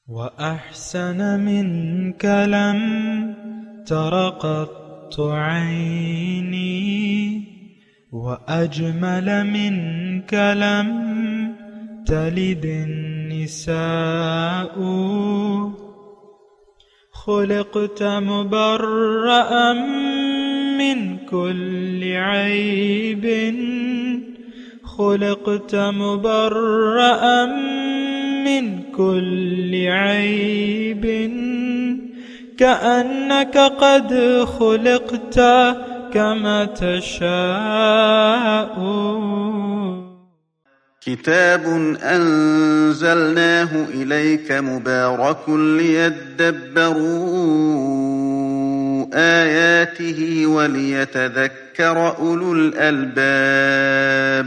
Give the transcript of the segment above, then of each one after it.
وأحسن منك لم تر قط عيني وأجمل منك لم تلد النساء خلقت مبرأ من كل عيب خلقت مبرأ من كل عيب كأنك قد خلقت كما تشاء. كتاب أنزلناه إليك مبارك ليدبروا آياته وليتذكر أولو الألباب.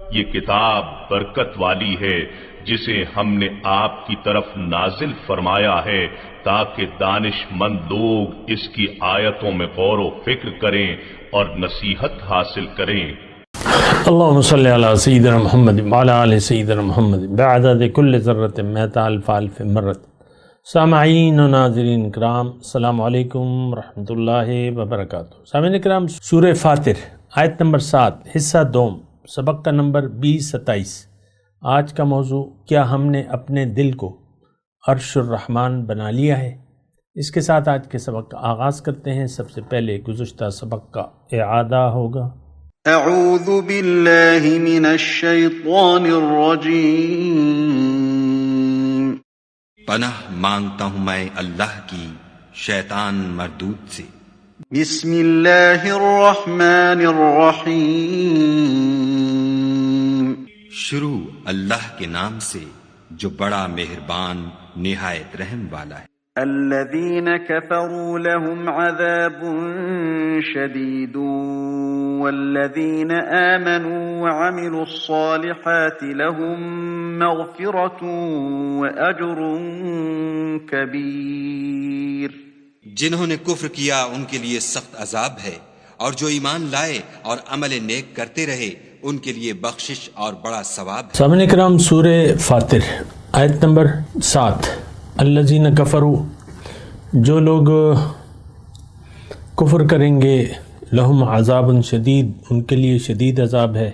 یہ کتاب برکت والی ہے جسے ہم نے آپ کی طرف نازل فرمایا ہے تاکہ دانش مند لوگ اس کی آیتوں میں غور و فکر کریں اور نصیحت حاصل کریں. اللهم صل على سيدنا محمد وعلى آل سيدنا محمد بعدد كل ذرة مئة ألف ألف مرة. سامعین و ناظرین کرام، السلام علیکم ورحمۃ اللہ وبرکاتہ. سامعین کرام، سورہ فاطر آیت نمبر 7 حصہ دوم، سبق کا نمبر 20-27. آج کا موضوع، کیا ہم نے اپنے دل کو عرش الرحمن بنا لیا ہے؟ اس کے ساتھ آج کے سبق کا آغاز کرتے ہیں. سب سے پہلے گزشتہ سبق کا اعادہ ہوگا. اعوذ باللہ من الشیطان الرجیم. پناہ مانگتا ہوں میں اللہ کی شیطان مردود سے. بسم اللہ الرحمن الرحیم. شروع اللہ کے نام سے جو بڑا مہربان نہایت رحم والا ہے. الذین کفروا لهم عذاب شدید والذین آمنوا وعملوا الصالحات لهم مغفرة وأجر کبیر. جنہوں نے کفر کیا ان کے لیے سخت عذاب ہے، اور جو ایمان لائے اور عمل نیک کرتے رہے ان کے لیے بخشش اور بڑا ثواب ہے. سامعین کرام، سورہ فاطر آیت نمبر 7. الذین کفروا، جو لوگ کفر کریں گے، لہم عذاب شدید، ان کے لیے شدید عذاب ہے.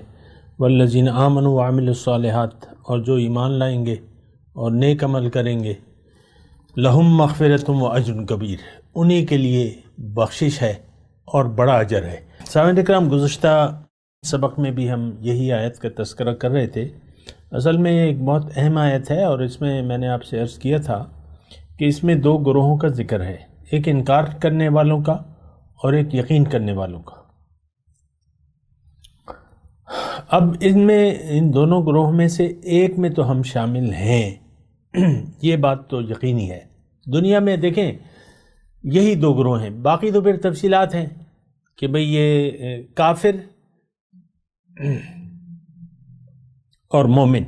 والذین آمنوا وعملوا الصالحات، اور جو ایمان لائیں گے اور نیک عمل کریں گے، لہم مغفرۃ و اجر کبیر، انہی کے لیے بخشش ہے اور بڑا اجر ہے. سامعین کرام، گزشتہ سبق میں بھی ہم یہی آیت کا تذکرہ کر رہے تھے. اصل میں یہ ایک بہت اہم آیت ہے، اور اس میں نے آپ سے عرض کیا تھا کہ اس میں دو گروہوں کا ذکر ہے، ایک انکار کرنے والوں کا اور ایک یقین کرنے والوں کا. اب ان دونوں گروہ میں سے ایک میں تو ہم شامل ہیں، یہ بات تو یقینی ہے. دنیا میں دیکھیں یہی دو گروہ ہیں، باقی تو پھر تفصیلات ہیں کہ بھئی یہ کافر اور مومن.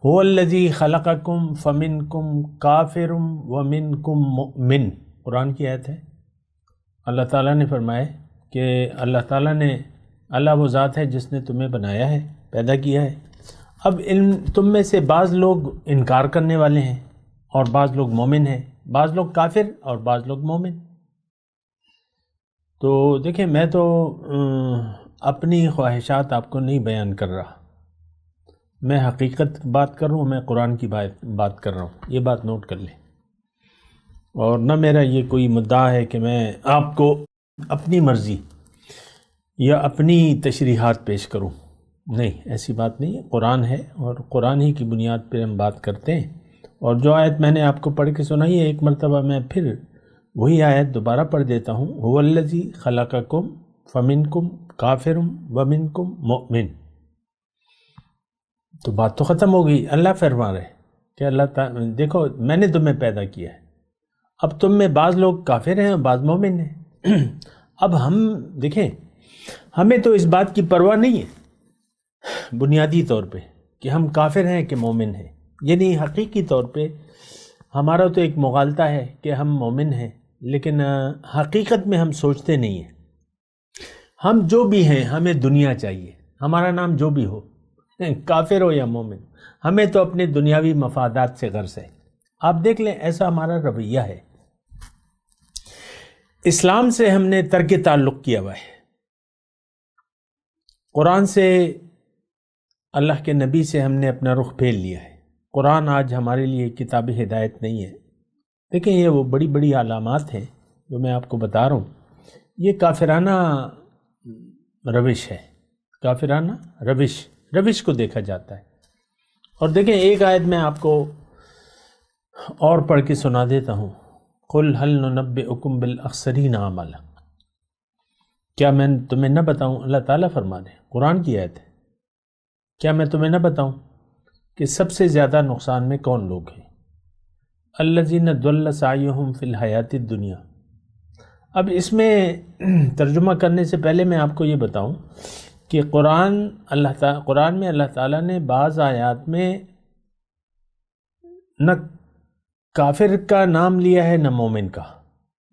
هو الذی خلقکم فمنکم کافر ومنکم مؤمن، قرآن کی آیت ہے. اللہ تعالیٰ نے فرمایا کہ اللہ وہ ذات ہے جس نے تمہیں بنایا ہے، پیدا کیا ہے. اب تم میں سے بعض لوگ انکار کرنے والے ہیں اور بعض لوگ مومن ہیں، بعض لوگ کافر اور بعض لوگ مومن. تو دیکھیں، میں تو اپنی خواہشات آپ کو نہیں بیان کر رہا، میں حقیقت بات کر رہا ہوں، میں قرآن کی بات کر رہا ہوں، یہ بات نوٹ کر لیں. اور نہ میرا یہ کوئی مدعا ہے کہ میں آپ کو اپنی مرضی یا اپنی تشریحات پیش کروں، نہیں، ایسی بات نہیں ہے. قرآن ہے اور قرآن ہی کی بنیاد پر ہم بات کرتے ہیں. اور جو آیت میں نے آپ کو پڑھ کے سنائی ہے، ایک مرتبہ میں پھر وہی آیت دوبارہ پڑھ دیتا ہوں. هو الذی خلقکم فمنکم کافر ومنکم مؤمن. تو بات تو ختم ہو گئی. اللہ فرما رہے کہ اللہ تعالیٰ دیکھو، میں نے تمہیں پیدا کیا ہے، اب تم میں بعض لوگ کافر ہیں اور بعض مومن ہیں. اب ہم دیکھیں، ہمیں تو اس بات کی پرواہ نہیں ہے بنیادی طور پہ کہ ہم کافر ہیں کہ مومن ہیں. یعنی حقیقی طور پہ ہمارا تو ایک مغالطہ ہے کہ ہم مومن ہیں، لیکن حقیقت میں ہم سوچتے نہیں ہیں. ہم جو بھی ہیں، ہمیں دنیا چاہیے، ہمارا نام جو بھی ہو، کافر ہو یا مومن، ہمیں تو اپنے دنیاوی مفادات سے غرض ہے۔ آپ دیکھ لیں ایسا ہمارا رویہ ہے۔ اسلام سے ہم نے ترک تعلق کیا ہوا ہے، قرآن سے، اللہ کے نبی سے ہم نے اپنا رخ پھیر لیا ہے۔ قرآن آج ہمارے لیے کتاب ہدایت نہیں ہے۔ دیکھیں یہ وہ بڑی بڑی علامات ہیں جو میں آپ کو بتا رہا ہوں، یہ کافرانہ روش ہے، کافرانہ روش کو دیکھا جاتا ہے۔ اور دیکھیں ایک آیت میں آپ کو اور پڑھ کے سنا دیتا ہوں، قُلْ هَلْ نُنَبِّئُكُمْ بِالْأَخْسَرِينَ أَعْمَالًا، کیا میں تمہیں نہ بتاؤں، اللہ تعالیٰ فرما رہے ہیں، قرآن کی آیت ہے، کیا میں تمہیں نہ بتاؤں کہ سب سے زیادہ نقصان میں کون لوگ ہیں؟ الَّذِينَ ضَلَّ سَعْيُهُمْ فِي الْحَيَاةِ الدُّنْيَا۔ اب اس میں ترجمہ کرنے سے پہلے میں آپ کو یہ بتاؤں کہ قرآن میں اللہ تعالیٰ نے بعض آیات میں نہ کافر کا نام لیا ہے نہ مومن کا،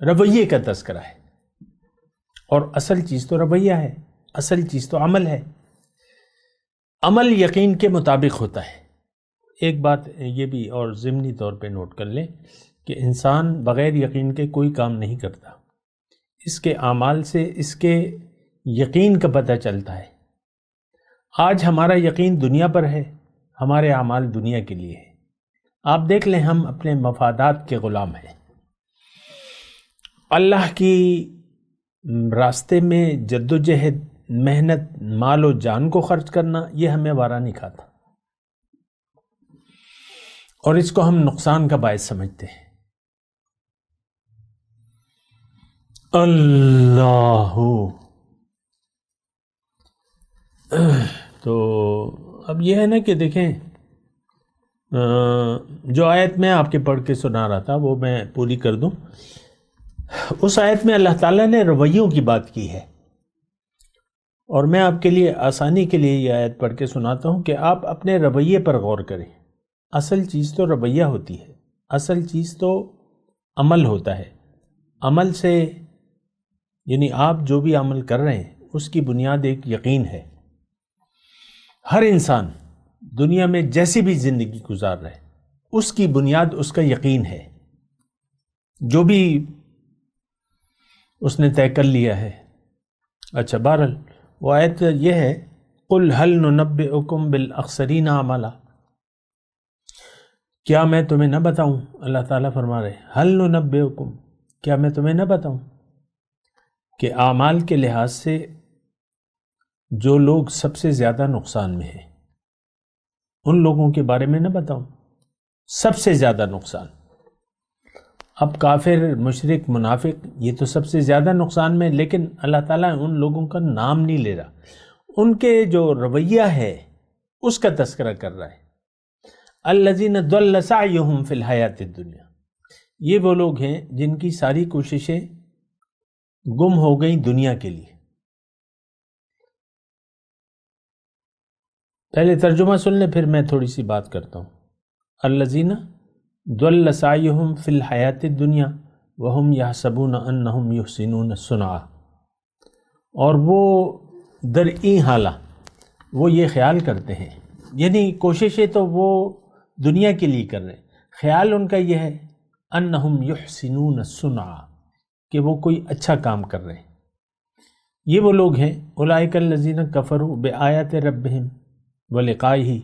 رویے کا تذکرہ ہے، اور اصل چیز تو رویہ ہے، اصل چیز تو عمل ہے، عمل یقین کے مطابق ہوتا ہے۔ ایک بات یہ بھی اور ضمنی طور پہ نوٹ کر لیں کہ انسان بغیر یقین کے کوئی کام نہیں کرتا، اس کے اعمال سے اس کے یقین کا پتہ چلتا ہے۔ آج ہمارا یقین دنیا پر ہے، ہمارے اعمال دنیا کے لیے ہے۔ آپ دیکھ لیں ہم اپنے مفادات کے غلام ہیں، اللہ کی راستے میں جد و جہد، محنت، مال و جان کو خرچ کرنا یہ ہمیں وارا نہیں کھاتا، اور اس کو ہم نقصان کا باعث سمجھتے ہیں۔ اللہ تو اب یہ ہے نا کہ دیکھیں جو آیت میں آپ کے پڑھ کے سنا رہا تھا وہ میں پوری کر دوں۔ اس آیت میں اللہ تعالیٰ نے رویوں کی بات کی ہے، اور میں آپ کے لیے آسانی کے لیے یہ آیت پڑھ کے سناتا ہوں کہ آپ اپنے رویے پر غور کریں۔ اصل چیز تو رویہ ہوتی ہے، اصل چیز تو عمل ہوتا ہے۔ عمل سے یعنی آپ جو بھی عمل کر رہے ہیں اس کی بنیاد ایک یقین ہے۔ ہر انسان دنیا میں جیسی بھی زندگی گزار رہے اس کی بنیاد اس کا یقین ہے، جو بھی اس نے طے کر لیا ہے۔ اچھا بہرحال وہ آیت یہ ہے، قُلْ هَلْ نُنَبِّئُكُمْ بِالْأَخْسَرِينَ أَعْمَالًا، کیا میں تمہیں نہ بتاؤں، اللہ تعالیٰ فرما رہے هَلْ نُنَبِّئُكُمْ، کیا میں تمہیں نہ بتاؤں کہ اعمال کے لحاظ سے جو لوگ سب سے زیادہ نقصان میں ہیں ان لوگوں کے بارے میں نہ بتاؤں، سب سے زیادہ نقصان۔ اب کافر، مشرک، منافق یہ تو سب سے زیادہ نقصان میں، لیکن اللہ تعالیٰ ان لوگوں کا نام نہیں لے رہا، ان کے جو رویہ ہے اس کا تذکرہ کر رہا ہے۔ الذین ضل سعیہم فی الحیاۃ الدنیا، یہ وہ لوگ ہیں جن کی ساری کوششیں گم ہو گئیں دنیا کے لیے۔ پہلے ترجمہ سن لیں پھر میں تھوڑی سی بات کرتا ہوں۔ الذین ضل سعیہم فی الحیاۃ الدنیا وہم یحسبون انہم یحسنون صنعا، اور وہ درئی حالہ وہ یہ خیال کرتے ہیں، یعنی کوششیں تو وہ دنیا کے لیے کر رہے ہیں، خیال ان کا یہ ہے انہم یحسنون صنعا کہ وہ کوئی اچھا کام کر رہے ہیں۔ یہ وہ لوگ ہیں اولئک الذین کفروا بآیات ربہم ولقائہ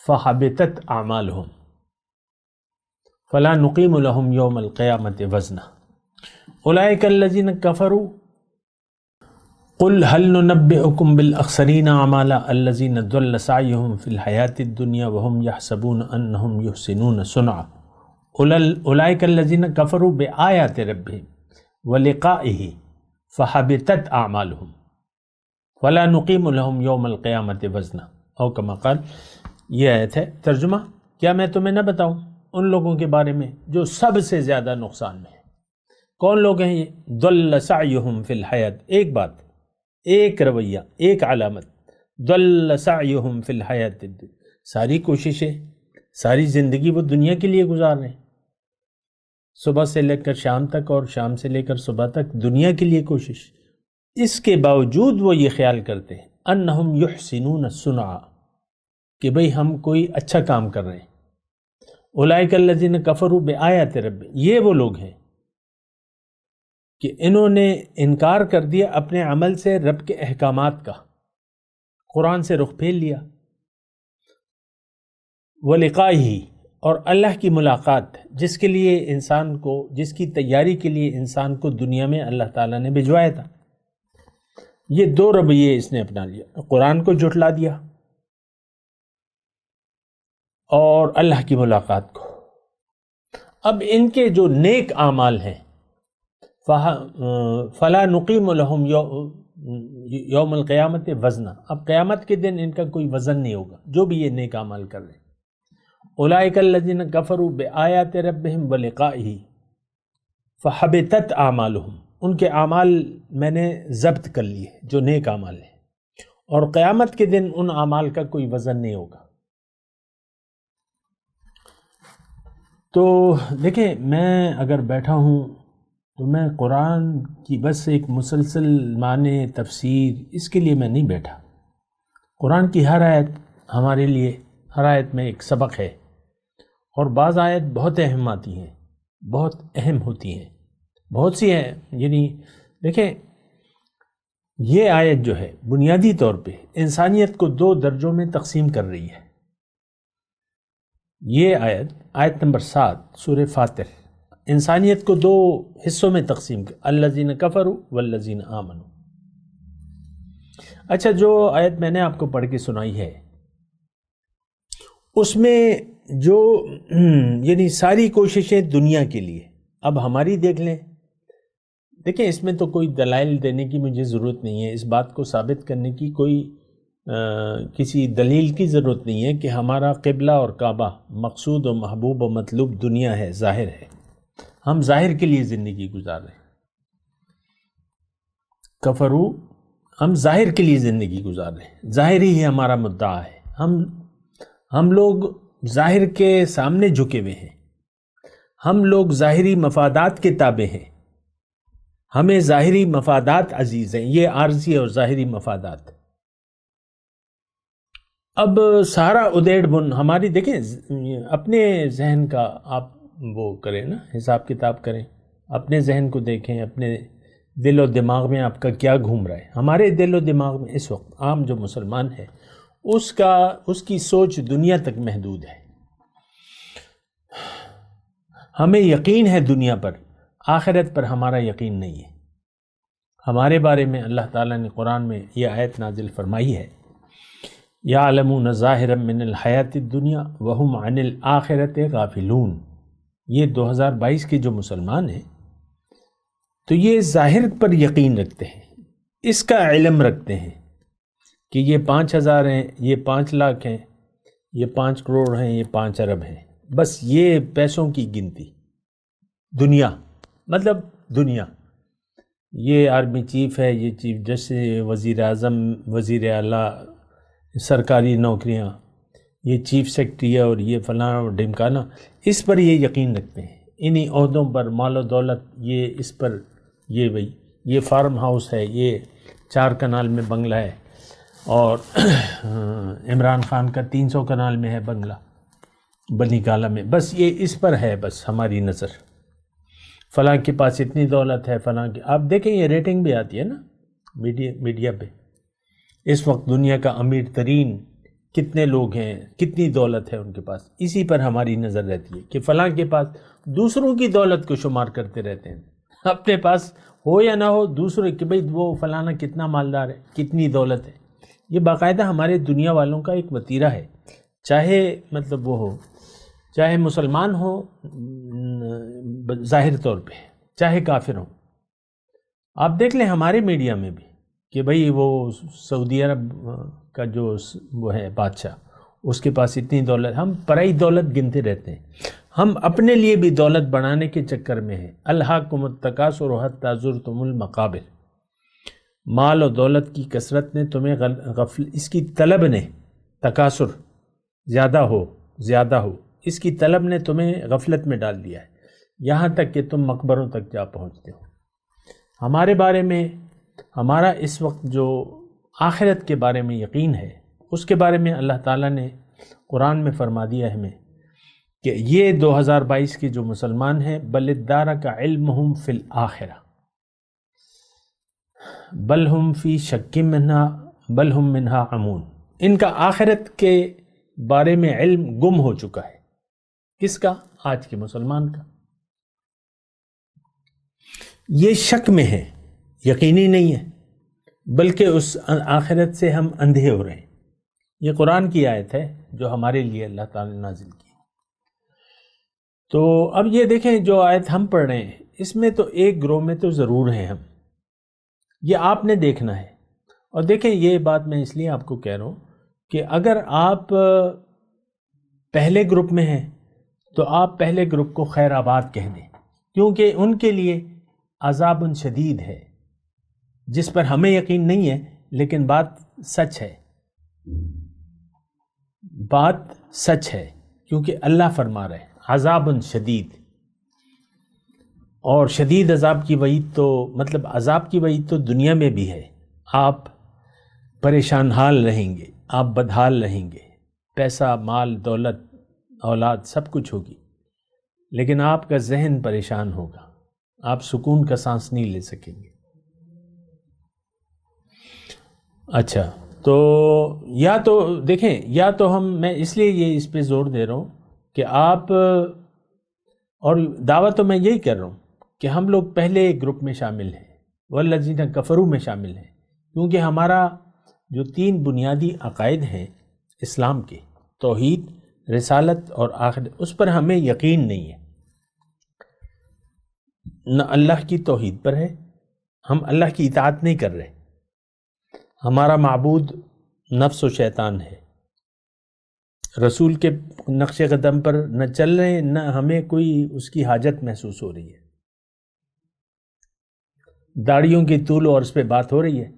فحبطت اعمالہم فلا نقیم لہم یوم القیامت وزنا۔ اولئک الذین کفروا قل هل ننبئکم بالاخسرین اعمالا الذین ضل سعیہم فی الحیاۃ الدنیا وہم یحسبون انہم یحسنون صنعا اولئک الذین کفروا بآیات ربہم ولقائہ فحبطت اعمالہم ولا نقیم لہم یوم القیامت وزنا، او کما قال۔ یہ آیت ہے۔ ترجمہ، کیا میں تمہیں نہ بتاؤں ان لوگوں کے بارے میں جو سب سے زیادہ نقصان میں ہیں؟ کون لوگ ہیں یہ؟ ضل سعیہم فی الحیات، ایک بات، ایک رویہ، ایک علامت، ضل سعیہم فی الحیات الدنیا، ساری کوششیں، ساری زندگی وہ دنیا کے لیے گزار رہے ہیں، صبح سے لے کر شام تک اور شام سے لے کر صبح تک دنیا کے لیے کوشش۔ اس کے باوجود وہ یہ خیال کرتے ہیں انہم یحسنون الصنع، کہ بھئی ہم کوئی اچھا کام کر رہے ہیں. اولئک الذین کفروا بآیات رب، یہ وہ لوگ ہیں کہ انہوں نے انکار کر دیا اپنے عمل سے رب کے احکامات کا، قرآن سے رخ پھیر لیا. وَلِقَائِهِ، اور اللہ کی ملاقات، جس کے لیے انسان کو، جس کی تیاری کے لیے انسان کو دنیا میں اللہ تعالیٰ نے بھجوایا تھا. یہ دو رویے اس نے اپنا لیا، قرآن کو جھٹلا دیا اور اللہ کی ملاقات کو. اب ان کے جو نیک اعمال ہیں، فَلَا نُقِيمُ لَهُمْ یوم القیامت وزنا، اب قیامت کے دن ان کا کوئی وزن نہیں ہوگا جو بھی یہ نیک اعمال کر رہے ہیں. اولئک الذین کفروا بآیات ربہم ولقائہ فحبطت اعمالہم، ان کے اعمال میں نے ضبط کر لیے جو نیک اعمال ہیں، اور قیامت کے دن ان اعمال کا کوئی وزن نہیں ہوگا. تو دیکھیں، میں اگر بیٹھا ہوں تو میں قرآن کی بس ایک مسلسل معنی تفسیر اس کے لیے میں نہیں بیٹھا. قرآن کی ہر آیت ہمارے لیے، ہر آیت میں ایک سبق ہے، اور بعض آیت بہت اہم آتی ہیں، بہت اہم ہوتی ہیں، بہت سی ہیں. یعنی دیکھیں، یہ آیت جو ہے بنیادی طور پہ انسانیت کو دو درجوں میں تقسیم کر رہی ہے. یہ آیت نمبر 7 سورہ فاطر انسانیت کو دو حصوں میں تقسیم کر، الذین کفروا والذین آمنوا. اچھا، جو آیت میں نے آپ کو پڑھ کے سنائی ہے اس میں جو یعنی ساری کوششیں دنیا کے لیے، اب ہماری دیکھ لیں. دیکھیں، اس میں تو کوئی دلائل دینے کی مجھے ضرورت نہیں ہے، اس بات کو ثابت کرنے کی کوئی کسی دلیل کی ضرورت نہیں ہے کہ ہمارا قبلہ اور کعبہ مقصود و محبوب و مطلوب دنیا ہے، ظاہر ہے. ہم ظاہر کے لیے زندگی گزار رہے ہیں. کفرو، ہم ظاہر کے لیے زندگی گزار رہے ہیں، ظاہر ہی ہمارا مدعا ہے. ہم لوگ ظاہر کے سامنے جھکے ہوئے ہیں، ہم لوگ ظاہری مفادات کے تابع ہیں، ہمیں ظاہری مفادات عزیز ہیں، یہ عارضی اور ظاہری مفادات. اب سارا ادیڑ بن ہماری، دیکھیں اپنے ذہن کا آپ وہ کریں نا، حساب کتاب کریں، اپنے ذہن کو دیکھیں، اپنے دل و دماغ میں آپ کا کیا گھوم رہا ہے. ہمارے دل و دماغ میں اس وقت عام جو مسلمان ہے اس کی سوچ دنیا تک محدود ہے. ہمیں یقین ہے دنیا پر، آخرت پر ہمارا یقین نہیں ہے. ہمارے بارے میں اللہ تعالیٰ نے قرآن میں یہ آیت نازل فرمائی ہے، یعلمون ظاہرا من الحیات الدنیا وہم عن الآخرۃ غافلون. یہ 2022 کے جو مسلمان ہیں تو یہ ظاہر پر یقین رکھتے ہیں، اس کا علم رکھتے ہیں کہ یہ 5,000 ہیں، یہ 5 لاکھ ہیں، یہ 5 کروڑ ہیں، یہ 5 ارب ہیں. بس یہ پیسوں کی گنتی. دنیا مطلب دنیا، یہ آرمی چیف ہے، یہ چیف جسٹس، وزیر اعظم، وزیر اعلیٰ، سرکاری نوکریاں، یہ چیف سیکرٹری ہے، اور یہ فلاں اور ڈھمکانا. اس پر یہ یقین رکھتے ہیں، انہی عہدوں پر، مال و دولت، یہ اس پر، یہ بھئی یہ فارم ہاؤس ہے، یہ 4 کنال میں بنگلہ ہے، اور عمران خان کا 300 کنال میں ہے بنگلہ بنی کالا میں. بس یہ اس پر ہے بس ہماری نظر. فلاں کے پاس اتنی دولت ہے، فلاں کی. آپ دیکھیں یہ ریٹنگ بھی آتی ہے نا میڈیا پہ، اس وقت دنیا کا امیر ترین کتنے لوگ ہیں، کتنی دولت ہے ان کے پاس. اسی پر ہماری نظر رہتی ہے کہ فلاں کے پاس. دوسروں کی دولت کو شمار کرتے رہتے ہیں، اپنے پاس ہو یا نہ ہو، دوسرے کہ بھئی وہ فلانا کتنا مالدار ہے، کتنی دولت ہے. یہ باقاعدہ ہمارے دنیا والوں کا ایک وتیرہ ہے، چاہے مطلب وہ ہو، چاہے مسلمان ہو ظاہر طور پہ، چاہے کافر ہو. آپ دیکھ لیں ہمارے میڈیا میں بھی کہ بھئی وہ سعودی عرب کا جو وہ ہے بادشاہ، اس کے پاس اتنی دولت. ہم پرائی دولت گنتے رہتے ہیں، ہم اپنے لیے بھی دولت بڑھانے کے چکر میں ہیں. الہاکم التکاثر حتی زرتم المقابر. مال و دولت کی کثرت نے تمہیں اس کی طلب نے، تکاثر زیادہ ہو، اس کی طلب نے تمہیں غفلت میں ڈال دیا ہے، یہاں تک کہ تم مقبروں تک جا پہنچتے ہو. ہمارے بارے میں ہمارا اس وقت جو آخرت کے بارے میں یقین ہے، اس کے بارے میں اللہ تعالیٰ نے قرآن میں فرما دیا ہمیں کہ یہ 2022 کے جو مسلمان ہیں بل ادارک علمہم فی الآخرہ بل ہم فی شک منہا بل ہم منہا عمون، ان کا آخرت کے بارے میں علم گم ہو چکا ہے۔ کس کا؟ آج کے مسلمان کا۔ یہ شک میں ہے، یقینی نہیں ہے، بلکہ اس آخرت سے ہم اندھے ہو رہے ہیں۔ یہ قرآن کی آیت ہے جو ہمارے لیے اللہ تعالی نے نازل کی۔ تو اب یہ دیکھیں جو آیت ہم پڑھ رہے ہیں اس میں تو ایک گروہ میں تو ضرور ہیں ہم، یہ آپ نے دیکھنا ہے۔ اور دیکھیں یہ بات میں اس لیے آپ کو کہہ رہا ہوں کہ اگر آپ پہلے گروپ میں ہیں تو آپ پہلے گروپ کو خیر آباد کہہ دیں، کیونکہ ان کے لیے عذاب شدید ہے، جس پر ہمیں یقین نہیں ہے لیکن بات سچ ہے، بات سچ ہے، کیونکہ اللہ فرما رہے ہیں عذاب شدید، اور شدید عذاب کی وعید تو مطلب عذاب کی وعید تو دنیا میں بھی ہے۔ آپ پریشان حال رہیں گے، آپ بدحال رہیں گے، پیسہ مال دولت اولاد سب کچھ ہوگی، لیکن آپ کا ذہن پریشان ہوگا، آپ سکون کا سانس نہیں لے سکیں گے۔ اچھا تو یا تو دیکھیں، یا تو میں اس لیے یہ اس پہ زور دے رہا ہوں کہ آپ، اور دعویٰ تو میں یہی کر رہا ہوں کہ ہم لوگ پہلے گروپ میں شامل ہیں، والذین کفروا میں شامل ہیں، کیونکہ ہمارا جو 3 بنیادی عقائد ہیں اسلام کے، توحید، رسالت اور آخرت، اس پر ہمیں یقین نہیں ہے۔ نہ اللہ کی توحید پر ہے، ہم اللہ کی اطاعت نہیں کر رہے، ہمارا معبود نفس و شیطان ہے، رسول کے نقش قدم پر نہ چل رہے ہیں، نہ ہمیں کوئی اس کی حاجت محسوس ہو رہی ہے۔ داڑھیوں کی طول و عرض پہ بات ہو رہی ہے،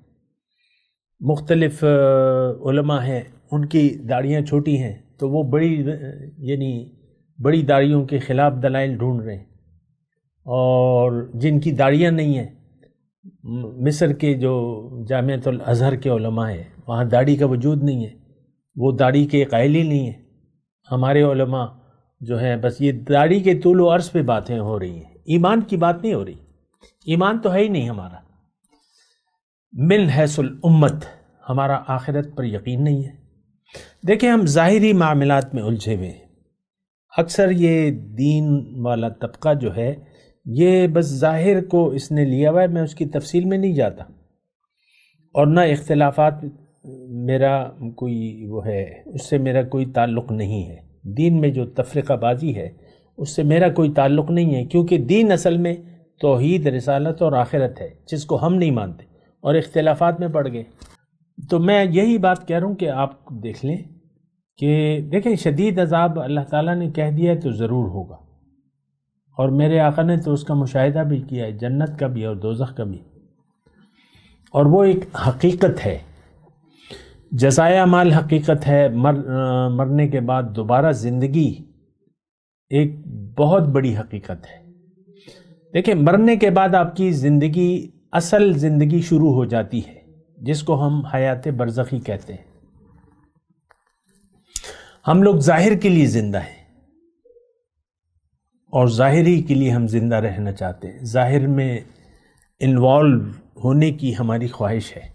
مختلف علماء ہیں ان کی داڑھیاں چھوٹی ہیں تو وہ بڑی داڑھیوں کے خلاف دلائل ڈھونڈ رہے ہیں، اور جن کی داڑھیاں نہیں ہیں، مصر کے جو جامعۃ الازہر کے علماء ہیں وہاں داڑھی کا وجود نہیں ہے، وہ داڑھی کے قائل ہی نہیں ہیں۔ ہمارے علماء جو ہیں بس یہ داڑھی کے طول و عرض پہ باتیں ہو رہی ہیں، ایمان کی بات نہیں ہو رہی، ایمان تو ہے ہی نہیں ہمارا۔ من حیث الامت، ہمارا آخرت پر یقین نہیں ہے۔ دیکھیں ہم ظاہری معاملات میں الجھے ہوئے ہیں، اکثر یہ دین والا طبقہ جو ہے یہ بس ظاہر کو اس نے لیا ہوا ہے، میں اس کی تفصیل میں نہیں جاتا، اور نہ اختلافات میرا کوئی وہ ہے، اس سے میرا کوئی تعلق نہیں ہے، دین میں جو تفرقہ بازی ہے اس سے میرا کوئی تعلق نہیں ہے، کیونکہ دین اصل میں توحید، رسالت اور آخرت ہے، جس کو ہم نہیں مانتے اور اختلافات میں پڑ گئے۔ تو میں یہی بات کہہ رہا ہوں کہ آپ دیکھ لیں کہ دیکھیں شدید عذاب اللہ تعالیٰ نے کہہ دیا ہے تو ضرور ہوگا، اور میرے آقا نے تو اس کا مشاہدہ بھی کیا ہے، جنت کا بھی اور دوزخ کا بھی، اور وہ ایک حقیقت ہے، جزائے اعمال حقیقت ہے، مرنے کے بعد دوبارہ زندگی ایک بہت بڑی حقیقت ہے۔ دیکھیں مرنے کے بعد آپ کی زندگی، اصل زندگی شروع ہو جاتی ہے، جس کو ہم حیات برزخی کہتے ہیں۔ ہم لوگ ظاہر کے لیے زندہ ہیں اور ظاہری کے لیے ہم زندہ رہنا چاہتے ہیں، ظاہر میں انوالو ہونے کی ہماری خواہش ہے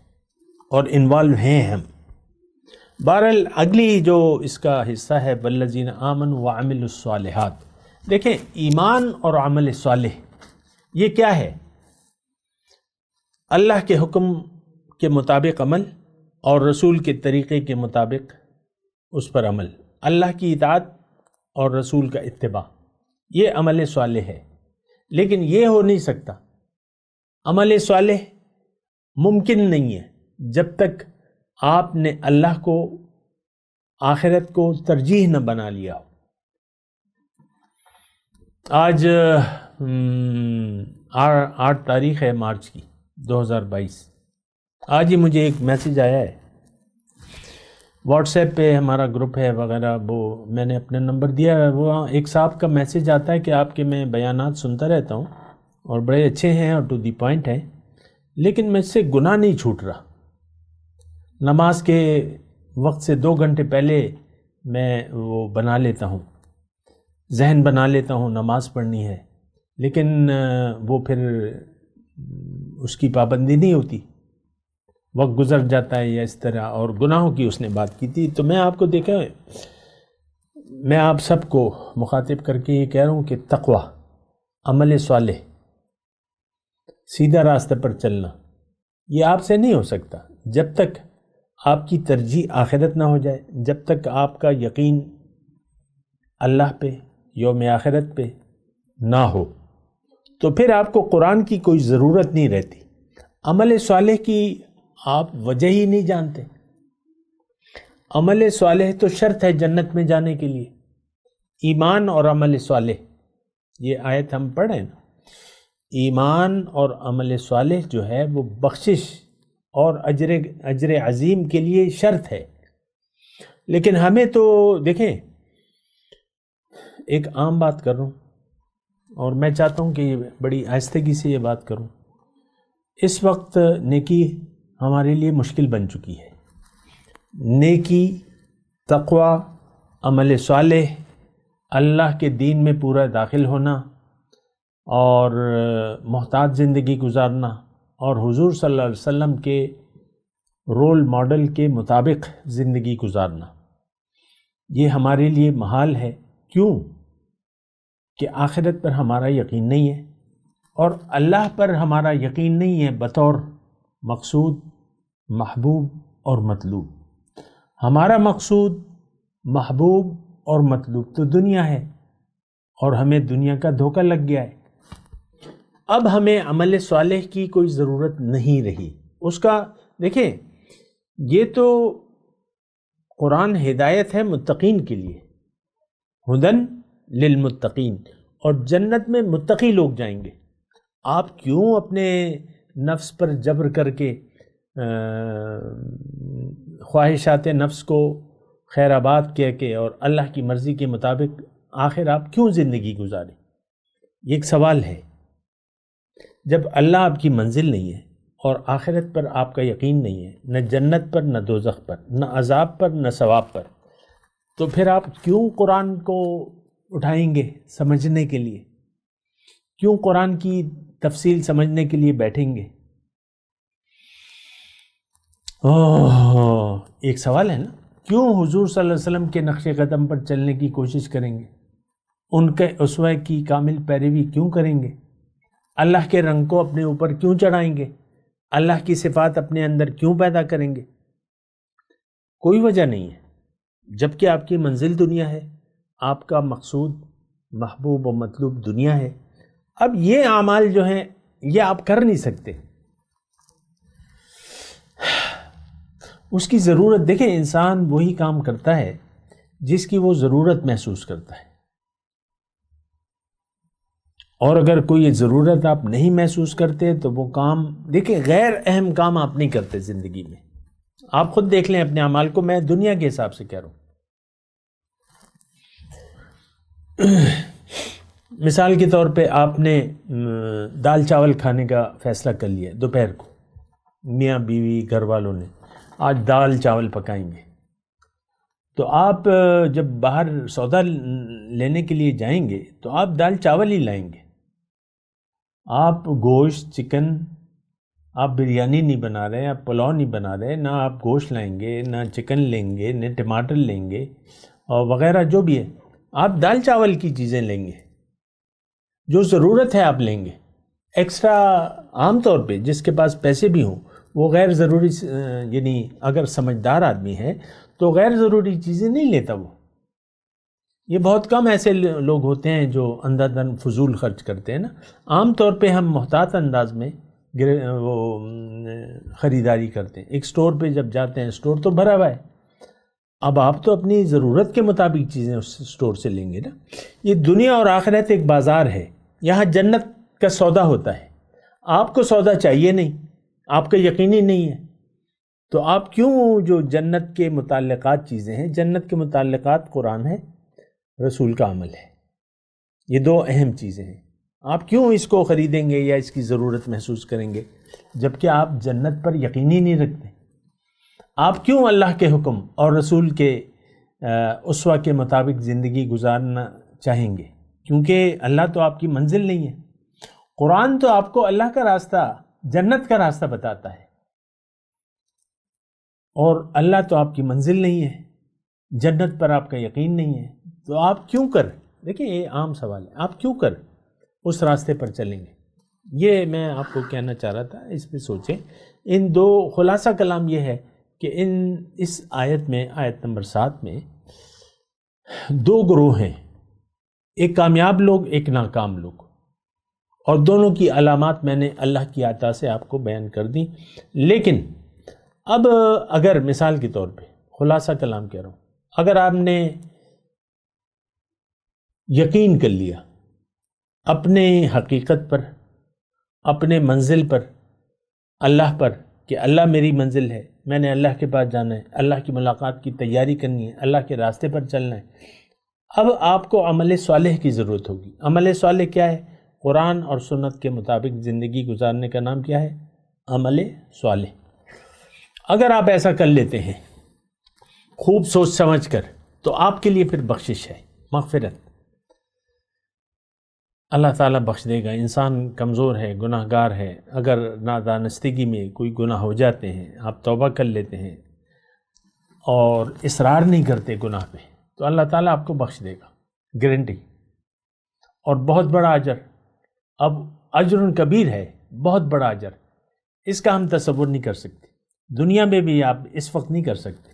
اور انوالو ہیں ہم۔ بہرحال اگلی جو اس کا حصہ ہے والذین آمنوا وعملوا الصالحات، دیکھیں ایمان اور عمل صالح یہ کیا ہے؟ اللہ کے حکم کے مطابق عمل اور رسول کے طریقے کے مطابق اس پر عمل، اللہ کی اطاعت اور رسول کا اتباع، یہ عمل صالح ہے۔ لیکن یہ ہو نہیں سکتا، عمل صالح ممکن نہیں ہے جب تک آپ نے اللہ کو، آخرت کو ترجیح نہ بنا لیا ہو۔ آج 8 تاریخ ہے مارچ کی 2022، آج ہی مجھے ایک میسیج آیا ہے واٹس ایپ پہ، ہمارا گروپ ہے وغیرہ، وہ میں نے اپنا نمبر دیا ہے، وہ ایک صاحب کا میسیج آتا ہے کہ آپ کے میں بیانات سنتا رہتا ہوں اور بڑے اچھے ہیں اور ٹو دی پوائنٹ ہیں، لیکن میں سے گناہ نہیں چھوٹ رہا۔ نماز کے وقت سے 2 گھنٹے پہلے میں وہ بنا لیتا ہوں، ذہن بنا لیتا ہوں نماز پڑھنی ہے، لیکن وہ پھر اس کی پابندی نہیں ہوتی، وقت گزر جاتا ہے یا اس طرح. اور گناہوں کی اس نے بات کی تھی. تو میں آپ کو دیکھا، میں آپ سب کو مخاطب کر کے یہ کہہ رہا ہوں کہ تقوی، عمل صالح، سیدھا راستہ پر چلنا، یہ آپ سے نہیں ہو سکتا جب تک آپ کی ترجیح آخرت نہ ہو جائے، جب تک آپ کا یقین اللہ پہ، یوم آخرت پہ نہ ہو. تو پھر آپ کو قرآن کی کوئی ضرورت نہیں رہتی. عمل صالح کی آپ وجہ ہی نہیں جانتے. عمل صالح تو شرط ہے جنت میں جانے کے لیے. ایمان اور عمل صالح، یہ آیت ہم پڑھ رہے ہیں نا، ایمان اور عمل صالح جو ہے وہ بخشش اور اجر عظیم کے لیے شرط ہے. لیکن ہمیں تو دیکھیں، ایک عام بات کر رہا ہوں اور میں چاہتا ہوں کہ یہ بڑی آہستگی سے یہ بات کروں. اس وقت نیکی ہمارے لیے مشکل بن چکی ہے. نیکی، تقوی، عمل صالح، اللہ کے دین میں پورا داخل ہونا اور محتاط زندگی گزارنا اور حضور صلی اللہ علیہ وسلم کے رول ماڈل کے مطابق زندگی گزارنا، یہ ہمارے لیے محال ہے. کیوں؟ کہ آخرت پر ہمارا یقین نہیں ہے اور اللہ پر ہمارا یقین نہیں ہے بطور مقصود، محبوب اور مطلوب. ہمارا مقصود، محبوب اور مطلوب تو دنیا ہے اور ہمیں دنیا کا دھوکہ لگ گیا ہے. اب ہمیں عمل صالح کی کوئی ضرورت نہیں رہی. اس کا دیکھیں، یہ تو قرآن ہدایت ہے متقین کے لیے، ہدن للمتقین، اور جنت میں متقی لوگ جائیں گے. آپ کیوں اپنے نفس پر جبر کر کے خواہشات نفس کو خیر آباد کہہ کے اور اللہ کی مرضی کے مطابق آخر آپ کیوں زندگی گزاریں؟ یہ ایک سوال ہے. جب اللہ آپ کی منزل نہیں ہے اور آخرت پر آپ کا یقین نہیں ہے، نہ جنت پر، نہ دوزخ پر، نہ عذاب پر، نہ ثواب پر، تو پھر آپ کیوں قرآن کو اٹھائیں گے سمجھنے کے لیے؟ کیوں قرآن کی تفصیل سمجھنے کے لیے بیٹھیں گے؟ ایک سوال ہے نا. کیوں حضور صلی اللہ علیہ وسلم کے نقش قدم پر چلنے کی کوشش کریں گے؟ ان کے اسوہ کی کامل پیروی کیوں کریں گے؟ اللہ کے رنگ کو اپنے اوپر کیوں چڑھائیں گے؟ اللہ کی صفات اپنے اندر کیوں پیدا کریں گے؟ کوئی وجہ نہیں ہے. جبکہ آپ کی منزل دنیا ہے، آپ کا مقصود، محبوب و مطلوب دنیا ہے. اب یہ اعمال جو ہیں یہ آپ کر نہیں سکتے. اس کی ضرورت، دیکھیں، انسان وہی کام کرتا ہے جس کی وہ ضرورت محسوس کرتا ہے. اور اگر کوئی ضرورت آپ نہیں محسوس کرتے تو وہ کام، دیکھیں، غیر اہم کام آپ نہیں کرتے زندگی میں. آپ خود دیکھ لیں اپنے اعمال کو، میں دنیا کے حساب سے کہہ رہا ہوں. مثال کے طور پہ آپ نے دال چاول کھانے کا فیصلہ کر لیا دوپہر کو، میاں بیوی گھر والوں نے آج دال چاول پکائیں گے. تو آپ جب باہر سودا لینے کے لیے جائیں گے تو آپ دال چاول ہی لائیں گے. آپ گوشت، چکن، آپ بریانی نہیں بنا رہے، آپ پلاؤ نہیں بنا رہے، نہ آپ گوشت لائیں گے، نہ چکن لیں گے، نہ ٹماٹر لیں گے اور وغیرہ جو بھی ہے. آپ دال چاول کی چیزیں لیں گے، جو ضرورت ہے آپ لیں گے. ایکسٹرا عام طور پہ جس کے پاس پیسے بھی ہوں وہ غیر ضروری، یعنی اگر سمجھدار آدمی ہے تو غیر ضروری چیزیں نہیں لیتا. وہ یہ بہت کم ایسے لوگ ہوتے ہیں جو اندھا دھن فضول خرچ کرتے ہیں نا. عام طور پہ ہم محتاط انداز میں وہ خریداری کرتے ہیں. ایک سٹور پہ جب جاتے ہیں، سٹور تو بھرا ہوا ہے، اب آپ تو اپنی ضرورت کے مطابق چیزیں اس سٹور سے لیں گے نا. یہ دنیا اور آخرت ایک بازار ہے، یہاں جنت کا سودا ہوتا ہے. آپ کو سودا چاہیے نہیں، آپ کا یقینی نہیں ہے، تو آپ کیوں جو جنت کے متعلقات چیزیں ہیں، جنت کے متعلقات قرآن ہے، رسول کا عمل ہے، یہ دو اہم چیزیں ہیں. آپ کیوں اس کو خریدیں گے یا اس کی ضرورت محسوس کریں گے جبکہ آپ جنت پر یقینی نہیں رکھتے؟ آپ کیوں اللہ کے حکم اور رسول کے اسوہ کے مطابق زندگی گزارنا چاہیں گے؟ کیونکہ اللہ تو آپ کی منزل نہیں ہے۔ قرآن تو آپ کو اللہ کا راستہ، جنت کا راستہ بتاتا ہے، اور اللہ تو آپ کی منزل نہیں ہے، جنت پر آپ کا یقین نہیں ہے، تو آپ کیوں کر، دیکھیں یہ عام سوال ہے، آپ کیوں کر اس راستے پر چلیں گے؟ یہ میں آپ کو کہنا چاہ رہا تھا، اس پہ سوچیں۔ ان دو خلاصہ کلام یہ ہے کہ اس آیت میں، آیت نمبر 7 میں دو گروہ ہیں، ایک کامیاب لوگ، ایک ناکام لوگ، اور دونوں کی علامات میں نے اللہ کی عطا سے آپ کو بیان کر دی۔ لیکن اب اگر مثال کے طور پہ خلاصہ کلام کہہ رہا ہوں، اگر آپ نے یقین کر لیا اپنے حقیقت پر، اپنے منزل پر، اللہ پر، کہ اللہ میری منزل ہے، میں نے اللہ کے پاس جانا ہے، اللہ کی ملاقات کی تیاری کرنی ہے، اللہ کے راستے پر چلنا ہے، اب آپ کو عمل صالح کی ضرورت ہوگی۔ عمل صالح کیا ہے؟ قرآن اور سنت کے مطابق زندگی گزارنے کا نام کیا ہے؟ عمل صالح۔ اگر آپ ایسا کر لیتے ہیں خوب سوچ سمجھ کر، تو آپ کے لیے پھر بخشش ہے، مغفرت، اللہ تعالیٰ بخش دے گا۔ انسان کمزور ہے، گناہ گار ہے، اگر نادانستگی میں کوئی گناہ ہو جاتے ہیں، آپ توبہ کر لیتے ہیں اور اصرار نہیں کرتے گناہ پہ، تو اللہ تعالیٰ آپ کو بخش دے گا، گارنٹی، اور بہت بڑا اجر۔ اب اجر کبیر ہے، بہت بڑا اجر، اس کا ہم تصور نہیں کر سکتے، دنیا میں بھی آپ اس وقت نہیں کر سکتے،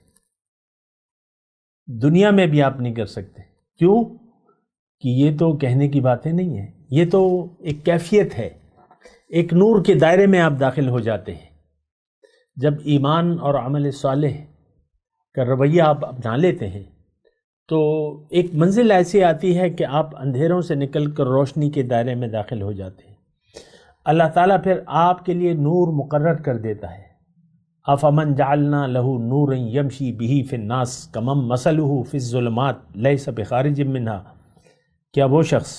دنیا میں بھی آپ نہیں کر سکتے۔ کیوں؟ کہ یہ تو کہنے کی باتیں نہیں ہیں، یہ تو ایک کیفیت ہے، ایک نور کے دائرے میں آپ داخل ہو جاتے ہیں۔ جب ایمان اور عمل صالح کا رویہ آپ اپنا لیتے ہیں تو ایک منزل ایسی آتی ہے کہ آپ اندھیروں سے نکل کر روشنی کے دائرے میں داخل ہو جاتے ہیں۔ اللہ تعالیٰ پھر آپ کے لیے نور مقرر کر دیتا ہے۔ افمن جعلنا له نورا یمشی به فی الناس کمن مثلہ فی الظلمات لیس بخارج منها، کیا وہ شخص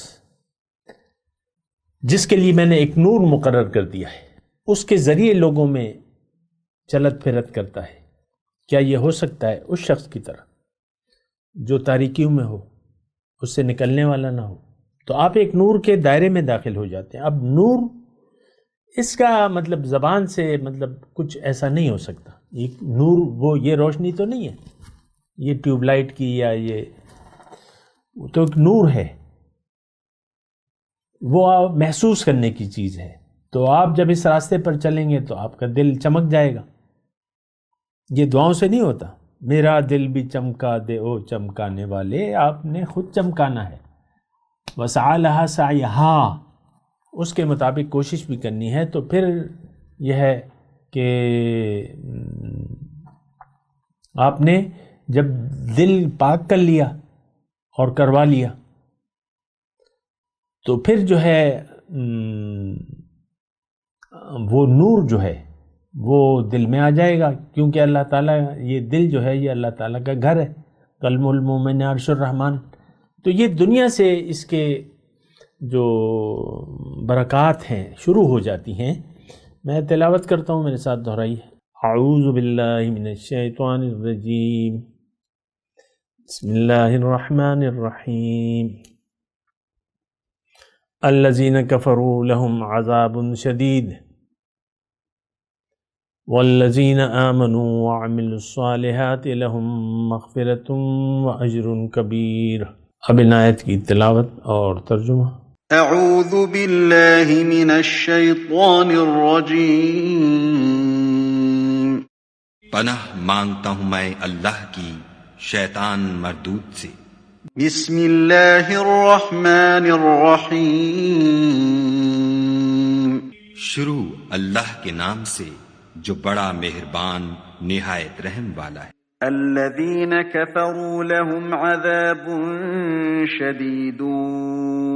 جس کے لیے میں نے ایک نور مقرر کر دیا ہے، اس کے ذریعے لوگوں میں چلت پھرت کرتا ہے، کیا یہ ہو سکتا ہے اس شخص کی طرح جو تاریکیوں میں ہو، اس سے نکلنے والا نہ ہو؟ تو آپ ایک نور کے دائرے میں داخل ہو جاتے ہیں۔ اب نور، اس کا مطلب زبان سے مطلب کچھ ایسا نہیں ہو سکتا، ایک نور وہ یہ روشنی تو نہیں ہے، یہ ٹیوب لائٹ کی یا یہ تو ایک نور ہے، وہ محسوس کرنے کی چیز ہے۔ تو آپ جب اس راستے پر چلیں گے تو آپ کا دل چمک جائے گا۔ یہ دعاؤں سے نہیں ہوتا، میرا دل بھی چمکا دے او چمکانے والے، آپ نے خود چمکانا ہے۔ وسعی لہا سعیہا، اس کے مطابق کوشش بھی کرنی ہے۔ تو پھر یہ ہے کہ آپ نے جب دل پاک کر لیا اور کروا لیا تو پھر جو ہے وہ نور جو ہے وہ دل میں آ جائے گا، کیونکہ اللہ تعالیٰ، یہ دل جو ہے یہ اللہ تعالیٰ کا گھر ہے، قلب المومن عرش الرحمن۔ تو یہ دنیا سے اس کے جو برکات ہیں شروع ہو جاتی ہیں۔ میں تلاوت کرتا ہوں، میرے ساتھ دہرائیے۔ اعوذ باللہ من الشیطان الرجیم، بسم اللہ الرحمن الرحیم۔ الذین کفروا لهم عذاب شدید والذین آمنوا وعملوا الصالحات لهم مغفرۃ واجر کبیر۔ اب ان آیت کی تلاوت اور ترجمہ۔ اعوذ باللہ من الشیطان الرجیم۔ پناہ مانگتا ہوں میں اللہ کی شیطان مردود سے۔ بسم اللہ الرحمن الرحیم۔ شروع اللہ کے نام سے جو بڑا مہربان نہایت رحم والا ہے۔ الذین کفروا لهم عذاب شدید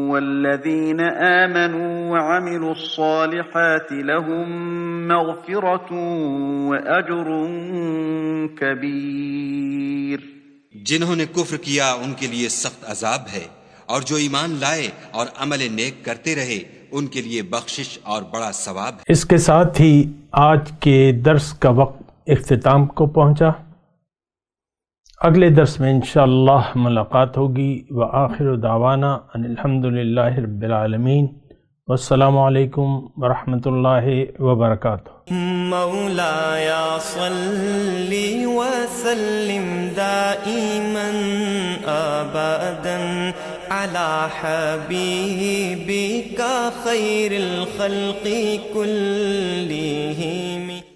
والذین آمنوا وعملوا الصالحات لهم مغفرۃ واجر کبیر۔ جنہوں نے کفر کیا ان کے لیے سخت عذاب ہے، اور جو ایمان لائے اور عمل نیک کرتے رہے ان کے لیے بخشش اور بڑا ثواب ہے۔ اس کے ساتھ ہی آج کے درس کا وقت اختتام کو پہنچا۔ اگلے درس میں انشاءاللہ ملاقات ہوگی۔ وآخر دعوانا ان الحمدللہ رب العالمین، والسلام علیکم ورحمۃ اللہ وبرکاتہ۔ مولاي صل وسلم دائما ابدا على حبيبك خير الخلق كلهم۔